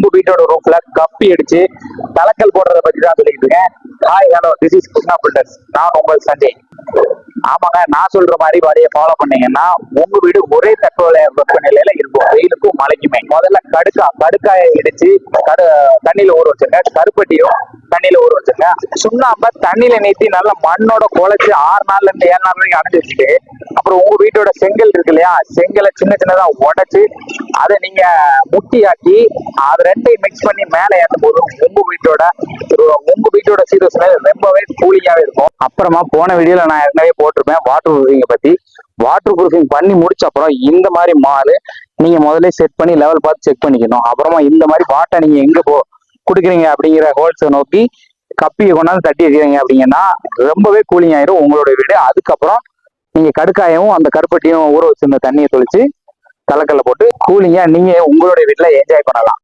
உங்க வீட்டோட ரூஃப்ல கப்பி அடிச்சு தலைக்கல் போடுறத பத்தி தான் சொல்லிட்டு இருக்கேன். Hi hello, this is Krishna builders. நான் உங்கள் சஞ்சய். ஆமாங்க, நான் சொல்ற மாதிரி வரைய ஃபாலோ பண்ணீங்கன்னா உங்க வீடு ஒரே தட்பவெள வெப்பநிலையில இருக்கும், வெயிலுக்கும் மழைக்குமே. முதல்ல கடுக்காயை இடிச்சு தண்ணியில ஊற வச்சுங்க. கருப்பட்டியும் தண்ணியில ஊற வச்சுங்க. சுண்ணாம்ப தண்ணியில நீத்தி நல்லா மண்ணோட குழைச்சு 6 நாள்ல இருந்து 7 நாள் வரைக்கும் அடைஞ்சு வச்சுட்டு, அப்புறம் உங்க வீட்டோட செங்கல் இருக்கு இல்லையா, செங்கலை சின்ன சின்னதா உடைச்சு அதை நீங்க முட்டியாக்கி அது ரெண்டையும் மிக்ஸ் பண்ணி மேல ஏற்றும் போது உங்க வீட்டோட சீரியஸ்ல ரொம்பவே கூலிங்காவே இருக்கும். அப்புறமா போன வீடியோல நான் ஏற்கனவே போட்டிருப்பேன் வாட்டர் ப்ரூஃபிங் பத்தி. வாட்டர் ப்ரூஃபிங் பண்ணி முடிச்ச அப்புறம் இந்த மாதிரி மாலு நீங்க முதல்ல செட் பண்ணி லெவல் பார்த்து செக் பண்ணிக்கணும். அப்புறமா இந்த மாதிரி வாட்டை நீங்க எங்க குடுக்குறீங்க அப்படிங்கிற ஹோல்ஸை நோக்கி கப்பியை கொண்டாந்து தட்டி வைக்கிறீங்க அப்படிங்கன்னா ரொம்பவே கூலிங் ஆயிரும் உங்களோட வீடு. அதுக்கப்புறம் நீங்க கடுக்காயும் அந்த கருப்பட்டியும் ஊற வச்சிருந்த தண்ணியை தொளிச்சு தலைக்கல்ல போட்டு கூலிங்கா நீங்க உங்களுடைய வீட்டுல என்ஜாய் பண்ணலாம்.